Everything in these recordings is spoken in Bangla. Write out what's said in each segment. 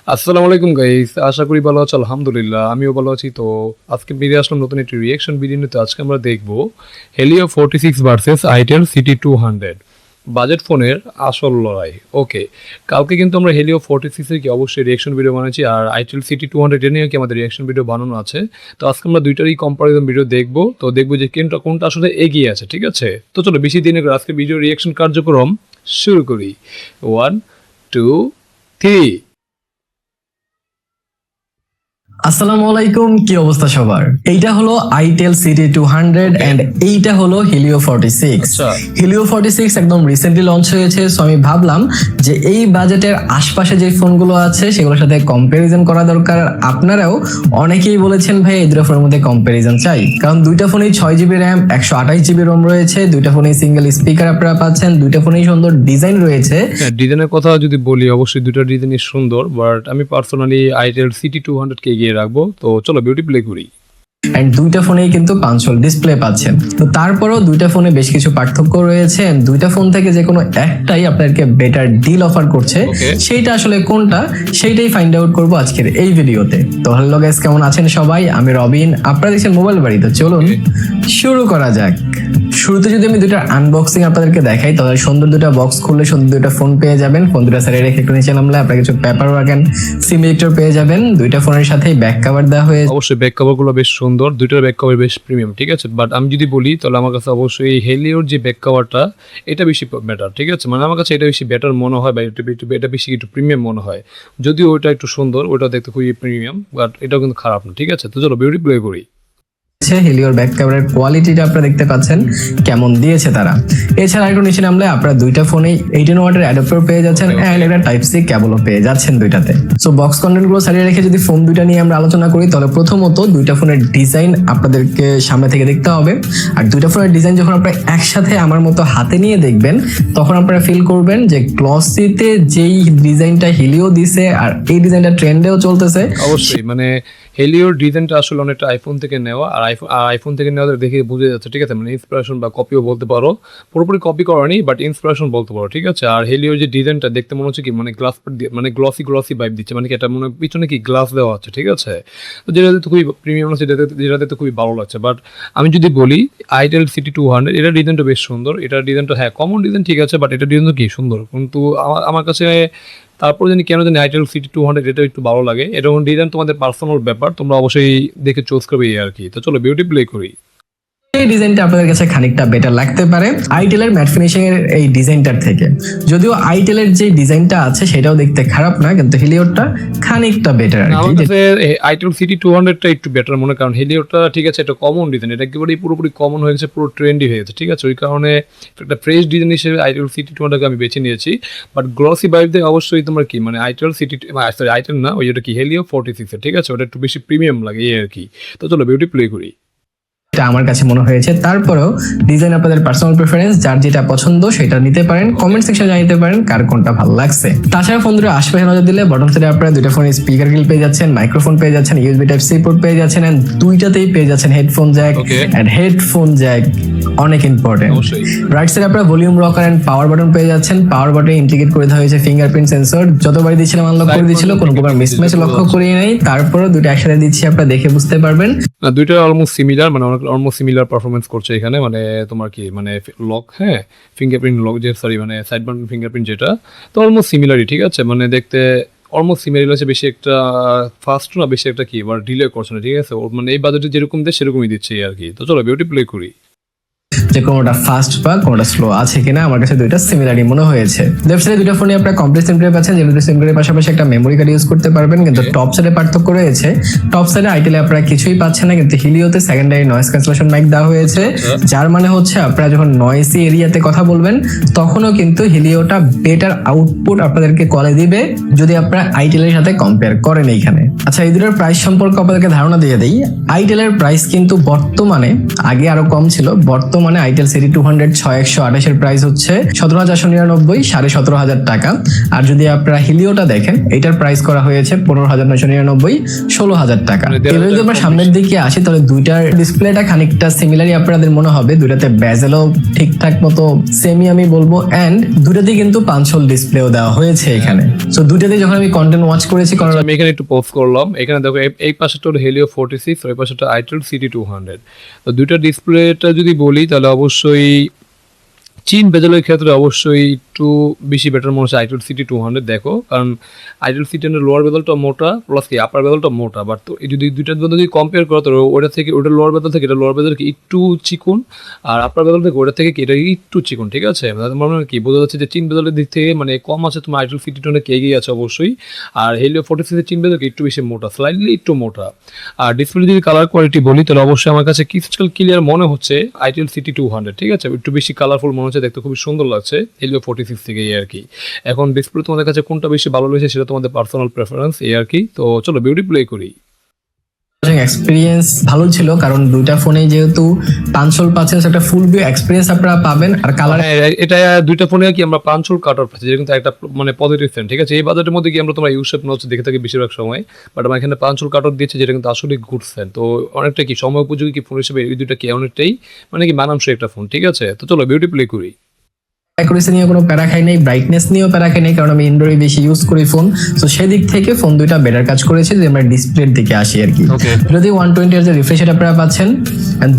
আসসালামু আলাইকুম গাইস, আশা করি ভালো আছো। আলহামদুলিল্লাহ আমিও ভালো আছি। তো আজকে বেরিয়ে আসলাম নতুন একটি রিয়াকশন ভিডিও নিতে। আজকে আমরা দেখব Helio 46 versus itel city 200 budget ফোনের আসল লড়াই। ওকে, কালকে কিন্তু আমরা হেলিও 46 এর কি অবশ্যই রিয়াকশন ভিডিও বানাচ্ছি, আর আইটেল সিটি 200 এর নিয়ে কি আমাদের রিয়াকশন ভিডিও বানানো আছে। তো আজকে আমরা দুইটারই কম্পারিজন ভিডিও দেখব। তো দেখবো যে কোনটা আসলে এগিয়ে আছে, ঠিক আছে। তো চলো বেশি দিনে আজকে ভিডিও রিয়াকশন কার্যক্রম শুরু করি। 1 2 3। আসসালামু আলাইকুম, কি অবস্থা সবার? এইটা হলো আইটেল সিটি 200 এন্ড এইটা হলো হেলিও 46। আচ্ছা। হেলিও 46 একদম রিসেন্টলি লঞ্চ হয়েছে, সো আমি ভাবলাম যে এই বাজেটের আশপাশে যে ফোনগুলো আছে সেগুলোর সাথে কম্পারিজন করা দরকার। আপনারাও অনেকেই বলেছেন ভাই এই দুটো ফোনের মধ্যে কম্পারিজন চাই, কারণ দুইটা ফোনেই 6GB র্যাম 128GB রোম রয়েছে, দুইটা ফোনেই সিঙ্গেল স্পিকার আপনারা পাচ্ছেন, দুইটা ফোনেই সুন্দর ডিজাইন রয়েছে। ডিজাইনের কথা যদি বলি, অবশ্যই দুটো ডিজাইনই সুন্দর, বাট আমি পার্সোনালি আইটেল সিটি 200 কে এগিয়ে রাখবো। তো চলো বিউটি প্লে করি। এন্ড দুইটা ফোনেই কিন্তু পাঁচশোল ডিসপ্লে পাচ্ছেন। তো তারপরেও দুইটা ফোনে বেশ কিছু পার্থক্য রয়েছে। দুইটা ফোন থেকে যে কোনো একটাই আপনাদেরকে বেটার ডিল অফার করছে, সেইটা আসলে কোনটা সেইটাই ফাইন্ড আউট করবো আজকের এই ভিডিওতে। তো হ্যালো গাইস, কেমন আছেন সবাই? আমি রবিন, আপনারা দেখছেন মোবাইল বাড়ি। তো চলুন শুরু করা যাক। শুরুতে যদি আমি দুইটা আনবক্সিং আপনাদেরকে দেখাই, তাহলে সুন্দর দুটো বক্স খুললে সুন্দর দুটো ফোন পেয়ে যাবেন। ফোন দুটো সাইডে রেখে একটু নিচে নামলে আপনারা কিছু পেপার ওয়ার্ক এন্ড সিমিলেটর পেয়ে যাবেন। দুইটা ফোনের সাথেই ব্যাক কভার দেওয়া হয়েছে। অবশ্যই ব্যাক কভার গুলো বেশ সুন্দর, দুইটার ব্যাক কভার বেশ প্রিমিয়াম, ঠিক আছে। বাট আমি যদি বলি তাহলে আমার কাছে অবশ্যই হেলিওর যে ব্যাক কভারটা এটা বেশি বেটার, ঠিক আছে। মানে আমার কাছে এটা বেশি বেটার মনে হয়, বা এটা বেশি একটু প্রিমিয়াম মনে হয়। যদিও ওইটা একটু সুন্দর, ওইটা দেখতে খুবই প্রিমিয়াম, বাট এটাও কিন্তু খারাপ না, ঠিক আছে। তো চলো বিউটি প্লে করি। হেলিওর ব্যাক ক্যামেরার কোয়ালিটিটা আপনারা দেখতে পাচ্ছেন কেমন দিয়েছে তারা। এছাড়া একটু নিচে নামলে আপনারা দুইটা ফোনেই 18 ওয়াটের অ্যাডাপ্টার পেয়ে যাচ্ছেন এন্ড একটা টাইপ সি কেবলও পেয়ে যাচ্ছেন দুইটাতে। সো বক্স কন্টেন্ট গুলো সারিয়ে রেখে যদি ফোন দুইটা নিয়ে আমরা আলোচনা করি, তাহলে প্রথমত দুইটা ফোনের ডিজাইন আপনাদেরকে সামনে থেকে দেখতে হবে। আর দুইটা ফোনের ডিজাইন যখন আপনারা একসাথে আমার মতো হাতে নিয়ে দেখবেন, তখন আপনারা ফিল করবেন যে গ্লসিতে যেই ডিজাইনটা হেলিও দিছে আর এই ডিজাইনটা ট্রেন্ডেও চলতেছে। অবশ্যই মানে হেলিওর ডিজাইনটা আসলে অনেকটা আইফোন থেকে নেওয়া, আর আইফোন থেকে নেওয়া দেখে বোঝা যাচ্ছে, ঠিক আছে। মানে ইন্সপিরেশন বা কপিও বলতে পারো, পুরোপুরি কপি করেনি বাট ইন্সপিরেশন বলতে পারো, ঠিক আছে। আর হেলিওর যে ডিজাইনটা দেখতে মনে হচ্ছে কি মানে গ্লাস মানে গ্লসি ভাইব দিচ্ছে, মানে কি এটা মনে পিছনে কি গ্লাস দেওয়া আছে, ঠিক আছে। তো যেটাতে তো খুবই প্রিমিয়াম আছে, যেটাতে তো খুবই ভালো লাগছে। বাট আমি যদি বলি আইটেল সিটি 200 এটার ডিজাইনটা বেশ সুন্দর। এটার ডিজাইনটা হ্যাঁ কমন ডিজাইন, ঠিক আছে, বাট এটার ডিজাইন কি সুন্দর। কিন্তু আমার কাছে তারপর জানি কেন জানি আইটেল সিটি 200 এটা একটু ভালো লাগে। এরকম ডিজাইন তোমাদের পার্সোনাল ব্যাপার, তোমরা অবশ্যই দেখে চুজ করবে আর কি। তো চলো বিউটি প্লে করি। এই ডিজাইনটা আপনাদের কাছে খানিকটা বেটার লাগতে পারে আইটেলের ম্যাট ফিনিশিং এর এই ডিজাইনটার থেকে। যদিও আইটেলের যে ডিজাইনটা আছে সেটাও দেখতে খারাপ না, কিন্তু হেলিওরটা খানিকটা বেটার। আমার কাছে আইটেল সিটি 200 টা একটু বেটার মনে, কারণ হেলিওরটা ঠিক আছে এটা কমন ডিজাইন, এটা একেবারেই পুরোপুরি কমন হয়ে গেছে, পুরো ট্রেন্ডি হয়ে গেছে, ঠিক আছে। ওই কারণে একটা ফ্রেশ ডিজাইন হিসেবে আইটেল সিটি 200 কে আমি বেছে নিয়েছি। বাট গ্লসি ভাইব দিয়ে অবশ্যই তোমরা কি মানে আইটেল সিটি সরি আইটেল না, ওই যেটা কি হেলিও 46 ঠিক আছে, ওটা একটু বেশি প্রিমিয়াম লাগে এই আর কি। তো চলো বিউটি প্লে করি। এটা আমার কাছে মনে হয়েছে। তারপরেও ডিজাইন আপনাদের পার্সোনাল প্রেফারেন্স, যার যেটা পছন্দ সেটা নিতে পারেন। কমেন্ট সেকশনে জানাতে পারেন কার কোনটা ভালো লাগছে। তাছাড়া ফোন দুটো আশপাশে নজর দিলে বটম সাইডে আপনারা দুইটা ফোনের স্পিকার গ্রিল পেয়ে যাচ্ছেন, মাইক্রোফোন পেয়ে যাচ্ছেন, ইউএসবি টাইপ সি পোর্ট পেয়ে যাচ্ছেন, এন্ড দুইটাতেই পেয়ে যাচ্ছেন headphone jack. And headphone jack অনেক ইম্পর্টেন্ট। রাইট সাইডে আপনারা volume rocker and power button পেয়ে যাচ্ছেন। পাওয়ার বাটনে ইন্টিগ্রেট করে দেওয়া হয়েছে ফিঙ্গারপ্রিন্ট সেন্সর। যতবার দিচ্ছিলাম আনলক করে দিচ্ছিল, কোনো প্রকার মিসম্যাচ লক্ষ্য করিয়ে নাই। তারপরেও দুটো একসাথে দিচ্ছি, আপনারা দেখে বুঝতে পারবেন না দুইটা অলমোস্ট সিমিলার, মানে অলমোস্ট সিমিলার পারফরমেন্স করছে এখানে। মানে তোমার কি মানে লক, হ্যাঁ ফিঙ্গারপ্রিন্ট লক যে সরি মানে সাইড বাটন ফিঙ্গারপ্রিন্ট যেটা, তো অলমোস্ট সিমিলারই, ঠিক আছে। মানে দেখতে অলমোস্ট সিমিলার আছে, বেশি একটা ফাস্ট না বেশি একটা কি এবার ডিলে করছে না, ঠিক আছে। মানে এই বাজেটে যেরকম দেয় সেরকমই দিচ্ছে আর কি। তো চলো বিউটি প্লে করি। যে কোনোটা ফাস্ট বা কোনোটা স্লো আছে কিনা। আমার কাছে দুইটা সিমিলারই মনে হয়েছে। লেফট সাইডে দুটো ফোনে আপনারা কমপ্লিট সিম কার্ড পাচ্ছেন, যেগুলো সিম কার্ডের পাশাপাশি একটা মেমোরি কার্ড ইউজ করতে পারবেন। কিন্তু টপ সাইডে পার্থক্য রয়েছে। টপ সাইডে আইটেলে আপনারা কিছুই পাচ্ছেন না, কিন্তু হেলিওতে সেকেন্ডারি নয়েজ ক্যান্সেলেশন মাইক দেওয়া হয়েছে, যার মানে হচ্ছে আপনারা যখন নয়েসি এরিয়াতে কথা বলবেন তখনও কিন্তু হেলিওটা বেটার আউটপুট আপনাদেরকে কলে দিবে যদি আপনারা আইটেলের সাথে কম্পেয়ার করেন এইখানে। আচ্ছা, এই দুটোর প্রাইস সম্পর্কে আপনাদেরকে ধারণা দিয়ে দেই। আইটেলের প্রাইস কিন্তু বর্তমানে, আগে আরো কম ছিল, বর্তমানে আইটেল সিটি 200 6128 এর প্রাইস হচ্ছে 17,499, 17,500 টাকা। আর যদি আপনারা হিলিওটা দেখেন, এটার প্রাইস করা হয়েছে 15,999, 16,000 টাকা। এবার যদি আমরা সামনের দিকে আসি তাহলে দুইটার ডিসপ্লেটা খানিকটা সিমিলারই আপনাদের মনে হবে, দুইটাতে বেজেলও ঠিকঠাক মতো সেমি আমি বলবো, এন্ড দুইটাতেই কিন্তু 5 হোল ডিসপ্লেও দেওয়া হয়েছে এখানে। সো দুইটাতে যখন আমি কন্টেন্ট ওয়াচ করেছি, কারণ আমি এখানে একটু পজ করলাম, এখানে দেখো এই পাশেটা হলো হেলিও 46 আর এই পাশেটা আইটেল সিটি 200। তো দুইটা ডিসপ্লেটা যদি বলি তাহলে অবশ্যই চীন বেজেলের ক্ষেত্রে অবশ্যই একটু বেশি বেটার মনে হচ্ছে আইটেল সিটি 200। দেখো, কারণ আইটেল সিটি লোয়ার বেজেলটা মোটা প্লাস কি আপার বেজেলটা মোটা, বাট তো এই যদি দুইটার মধ্যে যদি কম্পেয়ার করো তো ওটা থেকে ওটা লোয়ার বেজেল থেকে এটা লোয়ার বেজেল কি একটু চিকুন, আর আপার বেজেল থেকে ওটা থেকে কি এটা একটু চিকুন, ঠিক আছে? মানে কি বোঝা যাচ্ছে যে চীন বেজেলের দিক থেকে মানে কম আছে তোমার আইটেল সিটি 200 এগিয়ে আছে অবশ্যই। আর হেলিও 46 এর চীন বেজেল একটু বেশি মোটা, স্লাইডলি একটু মোটা। আর ডিসপ্লে যদি কালার কোয়ালিটি বলি তাহলে অবশ্যই আমার কাছে ক্রিস্টাল ক্লিয়ার মনে হচ্ছে আইটেল সিটি 200, ঠিক আছে? একটু বেশি কালারফুল মনে হচ্ছে, দেখতে খুবই সুন্দর লাগছে হেলিও 46 থেকে এই আর কি। এখন ডিসপ্লে তোমাদের কাছে কোনটা বেশি ভালো লেগেছে সেটা তোমাদের পার্সোনাল প্রেফারেন্স এই আর কি। তো চলো বিউটি প্লে করি। এক্সপিরিয়েন্স ভালো ছিল, কারণ দুইটা ফোনে যেহেতু 5 হোল পাচ্ছেন, একটা ফুল ভিউ এক্সপিরিয়েন্স আপনারা পাবেন। আর কালার এটা দুইটা ফোনে কি আমরা 5 হোল কাট অফ পাচ্ছি, যেটা কিন্তু একটা মানে পজিটিভ সেন্ট, ঠিক আছে? এই বাজেটের মধ্যে কি আমরা তোমার ইউসেপ নোটস দেখে থাকি বেশিরভাগ সময়, বাট আমার এখানে 5 হোল কাট অফ দিয়েছে, যেটা কিন্তু আসলে গুড সেন্ট। তো অনেকটা কি সময় উপযোগী কি ফোন হিসেবে এই দুইটা কি অনেকটাই মানে কি মানানসই একটা ফোন, ঠিক আছে? তো চলো বিউটি প্লে করি। অ্যাকুরেসি নিয়ে কোনো প্যারা খাই নাই, ব্রাইটনেস নিয়েও প্যারা খাই নাই, কারণ আমি ইনডোরে বেশি ইউজ করি ফোন। তো সেদিক থেকে ফোন দুইটা বেটার কাজ করেছে। যে আমরা ডিসপ্লের দিকে আসি আর কি, যদি 120 এর যে রিফ্রেশ রেট আপনারা পাচ্ছেন,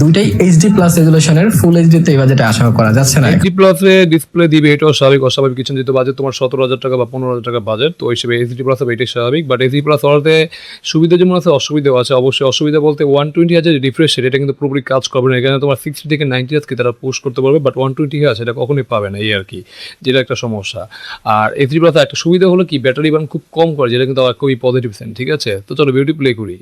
দুইটাই এইচডি প্লাস রেজুলেশনের, ফুল এইচডি তে এই বাজেটে আশা করা যাচ্ছে না। এইচডি প্লাস এ ডিসপ্লে দিবে, এটাও স্বাভাবিক। অস্বাভাবিক কিছু যেহেতু বাজেট তোমার 17,000 টাকা বা 15,000 টাকা বাজেট, তো ওই হিসেবে এইচডি প্লাস হবে, এটাই স্বাভাবিক। বাট এইচডি প্লাস হওয়াতে সুবিধা যেমন আছে অসুবিধাও আছে অবশ্যই। অসুবিধা বলতে 120 হাজার রিফ্রেশ রেট, এটা কিন্তু পুরোপুরি কাজ করবে না। এখানে তোমার 60 থেকে 90 হাজারকে তারা পুশ করতে পারবে, বাট 120 হাজার সেটা কখনোই পাবে না এই আর কি, যেটা একটা সমস্যা। আর এইচডি প্লাস একটা সুবিধা হলো কি ব্যাটারি বার্ন খুব কম করে, যেটা কিন্তু খুবই পজিটিভ সেন্ট, ঠিক আছে? তো চলো বিউটি প্লে করি।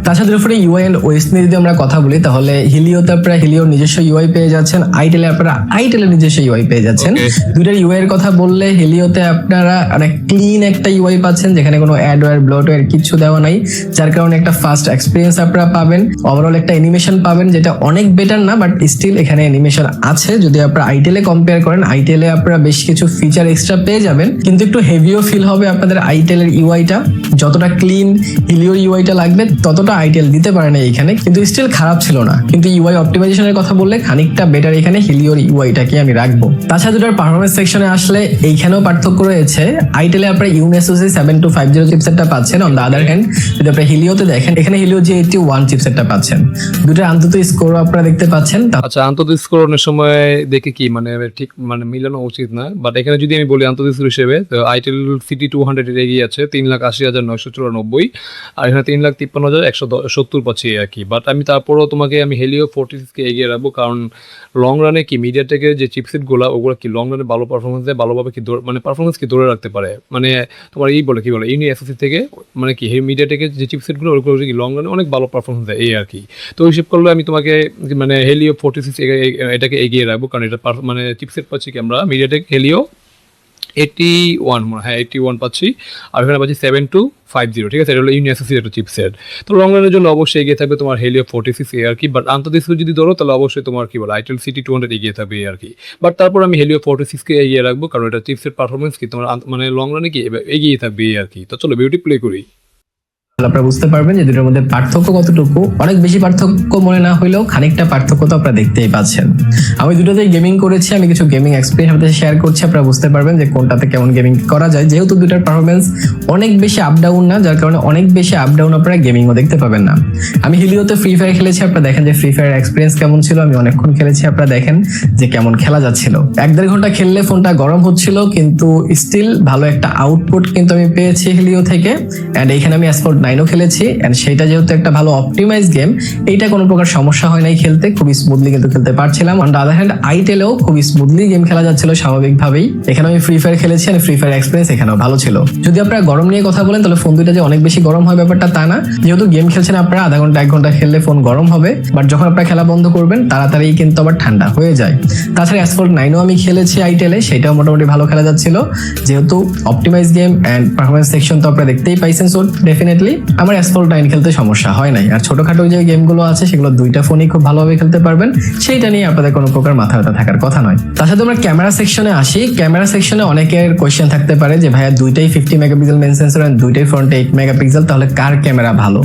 তাছাড়া উপরে ইউআই এন্ড ওএস নিয়ে যদি আমরা কথা বলি তাহলে হিলিওতে আপনারা হিলিওর নিজস্ব ইউআই পেয়ে যাচ্ছেন, আইটেলে আপনারা আইটেলের নিজস্ব ইউআই পেয়ে যাচ্ছেন। দুইটার ইউআই এর কথা বললে হিলিওতে আপনারা অনেক ক্লিন একটা ইউআই পাচ্ছেন, যেখানে কোনো অ্যাডওয়্যার ব্লটওয়্যার কিছু দেওয়া নাই, যার কারণে একটা ফাস্ট এক্সপিরিয়েন্স আপনারা পাবেন। ওভারঅল একটা অ্যানিমেশন পাবেন, যেটা অনেক বেটার না, বাট স্টিল এখানে অ্যানিমেশন আছে। যদি আপনারা আইটেলে কম্পেয়ার করেন, আইটেলে আপনারা বেশ কিছু ফিচার এক্সট্রা পেয়ে যাবেন, কিন্তু একটু হেভিও ফিল হবে আপনাদের আইটেলের ইউআইটা। যতটা ক্লিন হিলিওর ইউআইটা লাগবে ততটা আইটেল দিতে পারে না এখানে, কিন্তু স্টিল খারাপ ছিল না। কিন্তু ইউআই অপটিমাইজেশনের কথা বললে খানিকটা বেটার এখানে হিলিওর ইউআইটাকে আমি রাখবো। তাছাড়া দুটার পারফরমেন্স সেকশনে আসলে এইখানেও পার্থক্য রয়েছে। আইটেলে আপনারা ইউনেসোসি 7250 চিপসেটটা পাচ্ছেন, অন দ্য আদার হ্যান্ড যদি আপনারা হিলিওতে দেখেন এখানে হিলিও G81 চিপসেটটা পাচ্ছেন। দুটার আন্তত স্কোর আপনারা দেখতে পাচ্ছেন। আচ্ছা, আন্তত স্কোর অনেক সময় দেখে কি মানে ঠিক মানে মিলানো উচিত না, বাট এখানে যদি আমি বলি আন্তত স্কোর হিসেবে তো আইটেল সিটি 200 এর এগিয়ে আছে 3,80,994, আর এখানে 3,53,170 পাচ্ছি আর কি। বাট আমি তারপরও তোমাকে আমি হেলিও 46কে এগিয়ে রাখবো, কারণ লং রানে কি মিডিয়াটেকের যে চিপসেটগুলো ওগুলো কি লং রানে ভালো পারফরমেন্স দেয়, ভালোভাবে কি মানে পারফরমেন্স কি ধরে রাখতে পারে, মানে তোমার এই বলে কি বলে ইউনি এসএসসি থেকে মানে কি মিডিয়াটেকের যে চিপসেটগুলো ওগুলো কি লং রানে অনেক ভালো পারফরমেন্স দেয় এই আর কি। তো হিসেব করলে আমি তোমাকে মানে হেলিও 46 এটাকে এগিয়ে রাখবো, কারণ এটা মানে চিপসেট পাচ্ছি কি আমরা মিডিয়াটেক হেলিও 81 হ্যাঁ 81 পাচ্ছি, আর এখানে পাচ্ছি 7250, ঠিক আছে? এটা হলো ইউনিভার্সিটির একটা চিপসেট। তো লং রানের জন্য অবশ্যই এগিয়ে থাকবে তোমার হেলিও 46 আর কি। বাট আন্তর্জাতিক যদি ধরো তাহলে অবশ্যই তোমার কি বলে আইটেল সিটি 200 এগিয়ে থাকবে আর কি। বাট তারপর আমি হেলিও 46কে এগিয়ে রাখবো, কারণ এটা চিপসেট পারফরমেন্স কি তোমার মানে লং রানে কি এগিয়ে থাকবে আর কি। তো চলো বিউটি প্লে করি। আপনারা বুঝতে পারবেন যে দুটোর মধ্যে পার্থক্য কতটুকু। অনেক বেশি পার্থক্য মনে না হলেও খানিকটা পার্থক্য তো আপনারা দেখতেই পাচ্ছেন। আমি দুটোতেই গেমিং করেছি, আমি কিছু গেমিং এক্সপিরিয়েন্স আপনাদের শেয়ার করছি, আপনারা বুঝতে পারবেন যে কোনটাতে কেমন গেমিং করা যায়। যেহেতু দুটার পারফরমেন্স অনেক বেশি আপ ডাউন না, যার কারণে অনেক বেশি আপ ডাউন আপনারা গেমিংও দেখতে পাবেন না। আমি হিলিওতে ফ্রি ফায়ার খেলেছি, আপনারা দেখেন যে ফ্রি ফায়ার এক্সপিরিয়েন্স কেমন ছিল। আমি অনেকক্ষণ খেলেছি, আপনারা দেখেন যে কেমন খেলা যাচ্ছিল। 1-1.5 ঘন্টা খেললে ফোনটা গরম হচ্ছিল, কিন্তু স্টিল ভালো একটা আউটপুট কিন্তু আমি পেয়েছি হিলিও থেকে। এন্ড এইখানে আমি অ্যাসফল্ট 9ও খেলেছি, এন্ড সেটা যেহেতু একটা ভালো অপটিমাইজ গেম, এইটা কোনো প্রকার সমস্যা হয় নাই খেলতে, খুবই স্মুথলি কিন্তু খেলতে পারছিলাম। অন দ্য আদার হ্যান্ড আইটেলেও খুবই স্মুথলি গেম খেলা যাচ্ছিল স্বাভাবিকভাবেই। এখানে আমি ফ্রি ফায়ার খেলেছি, আর ফ্রি ফায়ার এক্সপিরিয়েন্স এখানেও ভালো ছিল। যদি আপনারা গরম নিয়ে কথা বলেন তাহলে ফোন দুইটা যে অনেক বেশি গরম হয় ব্যাপারটা তা না। যেহেতু গেম খেলছেন আপনারা আধা ঘন্টা 1 ঘন্টা খেললে ফোন গরম হবে, বাট যখন আপনারা খেলা বন্ধ করবেন তাড়াতাড়ি কিন্তু আবার ঠান্ডা হয়ে যায়। তাছাড়া অ্যাসফল্ট 9ও আমি খেলেছি আইটেলে, সেটাও মোটামুটি ভালো খেলা যাচ্ছিল। যেহেতু optimize game and performance section তো আপনারা দেখতেই পাইছেন, সো ডেফিনেটলি আমার অ্যাসফল্ট 9 খেলতে সমস্যা হয় নাই। আর ছোটখাটো যে গেমগুলো আছে সেগুলো দুইটা ফোনই খুব ভালোভাবে খেলতে পারবেন, সেইটা নিয়ে আপনাদের কোনো প্রকার মাথা ব্যথা থাকার কথা নয়। তার সাথে আমরা ক্যামেরা সেকশনে আসি। ক্যামেরা সেকশনে অনেকের কোয়েশ্চেন থাকতে পারে যে ভাইয়া দুইটাই 50 মেগাপিক্সেল মেইন সেন্সর আর দুইটাই ফ্রন্টে 8 মেগাপিক্সেল, তাহলে কার ক্যামেরা ভালো?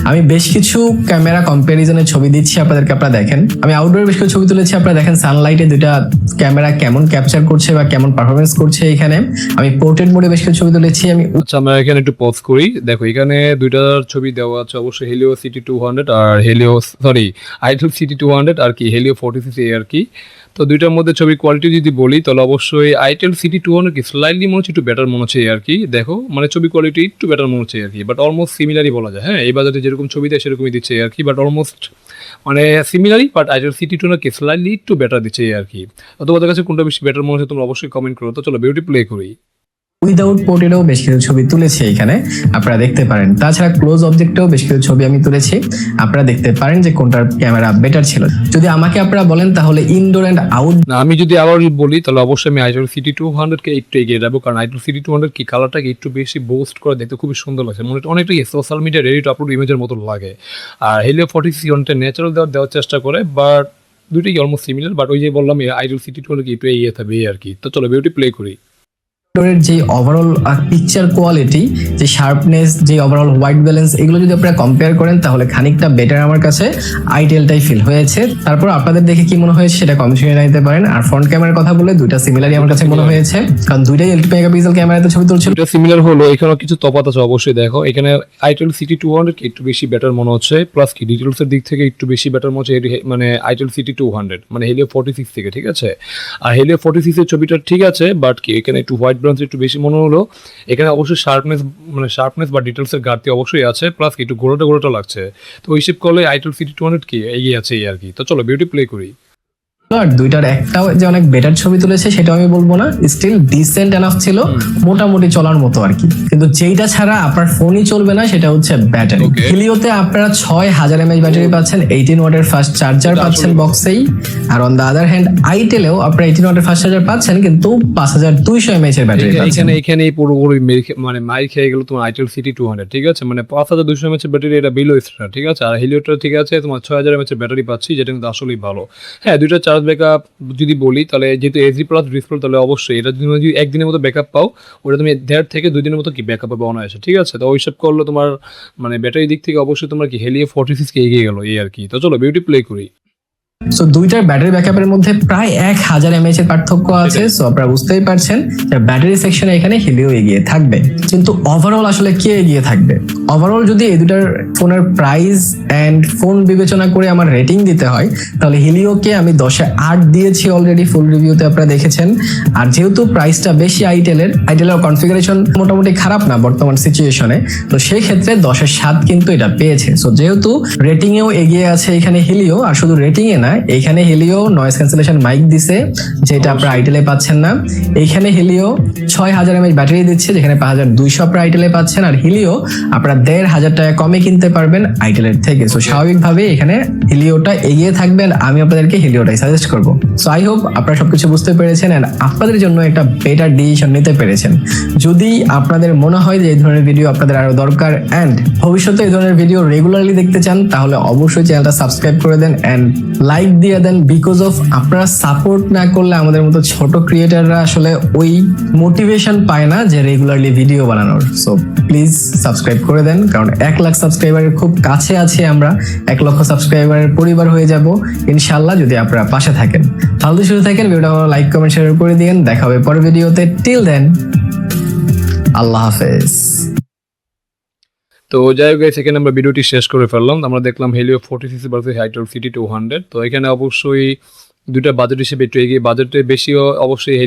আমি বেশ কিছু ক্যামেরা কম্প্যারিজনের ছবি দিচ্ছি আপনাদেরকে, আপনারা দেখেন। আমি আউটডোর বেশ কিছু ছবি তুলেছি, আপনারা দেখেন সানলাইটে দুইটা ক্যামেরা কেমন ক্যাপচার করছে বা কেমন পারফরমেন্স করছে। এখানে আমি পোর্ট্রেট মোডে বেশ কিছু ছবি তুলেছি। আমি আচ্ছা, আমরা এখানে একটু পজ করি। দেখো এখানে দুইটার ছবি দেওয়া আছে, অবশ্যই হেলিও সিটি 200 আর আইটেল সিটি 200 আর কি হেলিও 46A আর কি। তো দুইটার মধ্যে ছবির কোয়ালিটি যদি বলি তাহলে অবশ্যই আইটেল সিটি 200 কি স্লাইটলি মনে হচ্ছে একটু বেটার মনে হচ্ছে আর কি। দেখো মানে ছবি কোয়ালিটি একটু বেটার মনে হচ্ছে আর কি, বাট অলমোস্ট সিমিলারই বলা যায়। হ্যাঁ, এই বাজারে যেরকম ছবি দেয় সেরকমই দিচ্ছে আর কি, বাট অলমোস্ট মানে সিমিলারই, বাট আইটেল সিটি 200 কি স্লাইটলি একটু বেটার দিচ্ছে আর কি। তো তোমাদের কাছে কোনটা বেশি বেটার মনে হচ্ছে তোমরা অবশ্যই কমেন্ট করো। তো চলো ভিডিওটি প্লে করি। উইদাউট পোর্ট্রেটেও বেশ কিছু ছবি তুলেছি এখানে, আপনারা দেখতে পারেন। তাছাড়া ক্লোজ অবজেক্টেও বেশ কিছু ছবি আমি তুলেছি, আপনারা দেখতে পারেন যে কোনটার ক্যামেরা বেটার ছিল। যদি আমাকে আপনারা বলেন তাহলে ইনডোর অ্যান্ড আউট না, আমি যদি আবার বলি তাহলে অবশ্যই আমি আইটেল সিটি 200 কে একটু এগিয়ে যাবো, কারণ আইটেল সিটি 200 কি কালারটাকে একটু বেশি বোস্ট করে দেখতে খুবই সুন্দর লাগছে, মনে হচ্ছে অনেকটা social media ready to upload ইমেজের মতো লাগে। আর হেলিও 46 অনেকটা ন্যাচারাল দেওয়ার চেষ্টা করে, বাট দুইটাই অলমোস্ট সিমিলার, বাট ওই যে বললাম আইটেল সিটি 200 কি একটু এগিয়ে থাকবে আর কি। তো চলো ভিডিওটি প্লে করি। এর যে ওভারঅল পিকচার কোয়ালিটি, যে শার্পনেস, যে ওভারঅল হোয়াইট ব্যালেন্স, এগুলো যদি আপনারা কম্পেয়ার করেন তাহলে খানিকটা বেটার আমার কাছে আইটেলটাই ফিল হয়েছে। তারপর আপনাদের দেখে কি মনে হয়েছে সেটা কমেন্ট করে জানাতে পারেন। আর ফ্রন্ট ক্যামেরার কথা বলে দুইটা সিমিলারই আমার কাছে মনে হয়েছে, কারণ দুইটাই 8 মেগাপিক্সেল ক্যামেরাতে ছবি তুলছিল। এটা সিমিলার হলো, এখানেও কিছু তফাৎ আছে অবশ্যই। দেখো এখানে আইটেল সিটি 200 কি একটু বেশি বেটার মনে হচ্ছে, প্লাস কি ডিটেলসের দিক থেকে একটু বেশি বেটার মনে হচ্ছে মানে আইটেল সিটি 200 মানে হেলিও 46 থেকে, ঠিক আছে। আর হেলিও 46 এর ছবিটা ঠিক আছে, বাট কি এখানে একটু হোয়াইট ব্যালেন্স একটু বেশি মনে হলো। এখানে অবশ্যই শার্পনেস বা ডিটেলসের ঘাটতি অবশ্যই আছে, প্লাস কি একটু গোড়াটা লাগছে। তো ওই হিসেব করলে আইটেল সিটি 200 কি এগিয়ে আছে এই আর কি। তো চলো ভিডিও প্লে করি। আর দুইটার একটাও যে অনেক বেটার ছবি তুলেছে সেটাও আমি বলবো না, স্টিল ডিসেন্ট এনাফ ছিল, মোটামুটি চলার মতো আর কি। কিন্তু যেইটা ছাড়া আপনার ফোনই চলবে না সেটা হচ্ছে ব্যাটারি। হিলিওতে আপনারা 6000 mAh ব্যাটারি পাচ্ছেন, 18 ওয়াটের ফাস্ট চার্জার পাচ্ছেন বক্সেই। আর অন দা আদার হ্যান্ড আইটেলেও আপনারা 18 ওয়াটের ফাস্ট চার্জার পাচ্ছেন, কিন্তু 5200 mAh এর ব্যাটারি পাচ্ছেন। এখানে পুরোপুরি মানে মাইর খেয়ে গেল তোমার আইটেল সিটি 200, ঠিক আছে। মানে 5200 mAh এর ব্যাটারি, এটা বিলো এক্সট্রা, ঠিক আছে। আর হিলিওটা ঠিক আছে, তোমার 6000 mAh এর ব্যাটারি পাচ্ছি, যেটা কিন্তু আসলেই ভালো। হ্যাঁ, দুইটা চার্জ ব্যাকআপ যদি বলি তাহলে যেহেতু এসডি প্লাস ডিসপ্লে, তাহলে অবশ্যই এটা যদি একদিনের মতো ব্যাকআপ পাও, ওটা তুমি 1.5 থেকে 2 দিনের মতো কি ব্যাকআপ পাবে অনায়াসে, ঠিক আছে। তো ওইসব করলে তোমার মানে ব্যাটারি দিক থেকে অবশ্যই তোমার কি হেলিও 46 কে এগিয়ে গেল এই আর কি। তো চলো বিউটি প্লে করি। সো দুইটার ব্যাটারি ব্যাকআপের মধ্যে প্রায় 1000 mAh এর পার্থক্য আছে। সো আপনারা বুঝতেই পারছেন যে ব্যাটারি সেকশনে এখানে হিলিও এগিয়ে থাকবে, কিন্তু ওভারঅল আসলে কে এগিয়ে থাকবে? ওভারঅল যদি এই দুটার ফোনের প্রাইস এন্ড ফোন বিবেচনা করে আমার রেটিং দিতে হয় তাহলে হিলিওকে আমি 10-এ 8 দিয়েছি অলরেডি, ফুল রিভিউতে আপনারা দেখেছেন। আর যেহেতু প্রাইসটা বেশি আইটেলের কনফিগারেশন মোটামুটি খারাপ না বর্তমান সিচুয়েশনে, তো সেই ক্ষেত্রে 10-এ 7 কিন্তু এটা পেয়েছে। সো যেহেতু রেটিং এও এগিয়ে আছে এখানে হিলিও, আর শুধু রেটিং এ না, এইখানে হিলিও নয়েজ ক্যান্সেলেশন মাইক দিছে, যেটা আপনারা আইটেলে পাচ্ছেন না। এইখানে হিলিও 6000 mAh ব্যাটারি দিচ্ছে, যেখানে 5200 আপনারা আইটেলে পাচ্ছেন। আর হিলিও আপনারা 1500 টাকা কমে কিনতে পারবেন আইটেলের থেকে। সো স্বাভাবিকভাবে এখানে হিলিওটা এগিয়ে থাকবেন, আমি আপনাদেরকে হিলিওটাই সাজেস্ট করব। সো আই হোপ আপনারা সবকিছু বুঝতে পেরেছেন এন্ড আপনাদের জন্য একটা বেটার ডিসিশন নিতে পেরেছেন। যদি আপনাদের মনে হয় যে এই ধরনের ভিডিও আপনাদের আরো দরকার এন্ড ভবিষ্যতে এই ধরনের ভিডিও রেগুলারলি দেখতে চান, তাহলে অবশ্যই চ্যানেলটা সাবস্ক্রাইব করে দেন এন্ড লাইক দিয়ে দেন। বিকজ অফ আপনারা সাপোর্ট না করলে আমাদের মতো ছোট ক্রিয়েটাররা আসলে ওই মোটিভেশন পায় না যে রেগুলারলি ভিডিও বানানোর। সো প্লিজ সাবস্ক্রাইব করে দেন, কারণ 1 লাখ সাবস্ক্রাইবারের খুব কাছে আছে আমরা। 1 লক্ষ সাবস্ক্রাইবারের পরিবার হয়ে যাব ইনশাআল্লাহ যদি আপনারা পাশে থাকেন। ভালো শুরু থাকেন, ভিডিওটা লাইক কমেন্ট শেয়ার করে দিন। দেখা হবে পরের ভিডিওতে। টিল দেন, আল্লাহ হাফেজ। তো যাই হোক, সেকেন্ড আমরা ভিডিওটি শেষ করে ফেললাম। আমরা দেখলাম হেলিও 46 ভার্সেস আইটেল সিটি 200। তো এখানে অবশ্যই দুইটা বাজেট হিসেবে একটু এগিয়ে, বাজেটে বেশিও অবশ্যই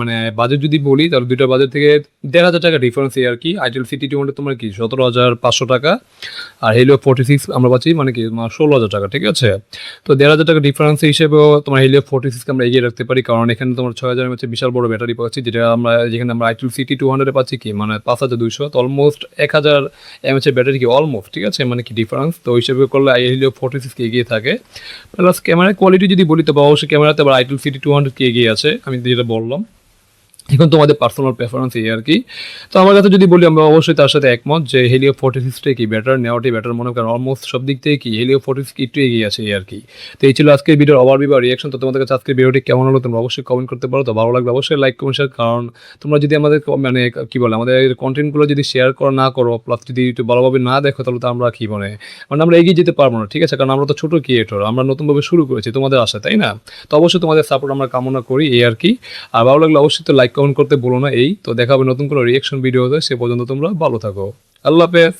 মানে বাজেট যদি বলি তাহলে দুইটা বাজেট থেকে 1500 টাকা ডিফারেন্স এই আর কি। আইটেল সিটি 200 তোমার কি 17500 টাকা, আর হেলিও 46 আমরা পাচ্ছি মানে কি 16000 টাকা, ঠিক আছে। তো 1500 টাকা ডিফারেন্স হিসেবেও তোমার হেলিও 46 আমরা এগিয়ে রাখতে পারি, কারণ এখানে তোমার 6000 mAh বিশাল বড় ব্যাটারি পাচ্ছি, যেখানে আমরা আইটেল সিটি 200 পাচ্ছি কি মানে 5200, তো অলমোস্ট 1000 mAh ব্যাটারি কি অলমোস্ট, ঠিক আছে, মানে কি ডিফারেন্স। তো ওই হিসেবে করলে হেলিও 46 কে এগিয়ে থাকে। প্লাস ক্যামেরা কোয়ালিটি যদি বলি তবে অবশ্যই ক্যামেরাতে আবার আইটেল সিটি 200 কে এগিয়ে আছে, আমি যেটা বললাম। এখন তোমাদের পার্সোনাল প্রেফারেন্স এই আর কি। তো আমার কাছে যদি বলি, আমরা অবশ্যই তার সাথে একমত যে হেলিও 46টাই কি বেটার, নেওয়াটাই বেটার মনে করেন। অলমোস্ট সব দিক থেকে কি হেলিও 46 একটু এগিয়ে আছে এই আর কি। তো এই ছিল আজকের ভিডিওর ওভারভিউ বা রিয়াকশন। তো তোমাদের কাছে আজকের ভিডিওটি কেমন হলো তোমরা অবশ্যই কমেন্ট করতে পারো। তো ভালো লাগলে অবশ্যই লাইক কমেন্ট শেয়ার, কারণ তোমরা যদি আমাদের মানে কি বলে আমাদের কন্টেন্টগুলো যদি শেয়ার করা না করো, প্লাস যদি একটু ভালোভাবে না দেখো, তাহলে তো আমরা কি মানে আমরা এগিয়ে যেতে পারবো না, ঠিক আছে? কারণ আমরা তো ছোটো ক্রিয়েটর, আমরা নতুনভাবে শুরু করেছি তোমাদের আশা, তাই না? তো অবশ্যই তোমাদের সাপোর্ট আমরা কামনা করি এই আর কি। আর ভালো লাগলে অবশ্যই তো লাইক কমেন্ট করতে বলো না। এই তো দেখা হবে নতুন কোনো রিয়াকশন ভিডিওতে, সে পর্যন্ত তোমরা ভালো থাকো। আল্লাহ হাফেজ।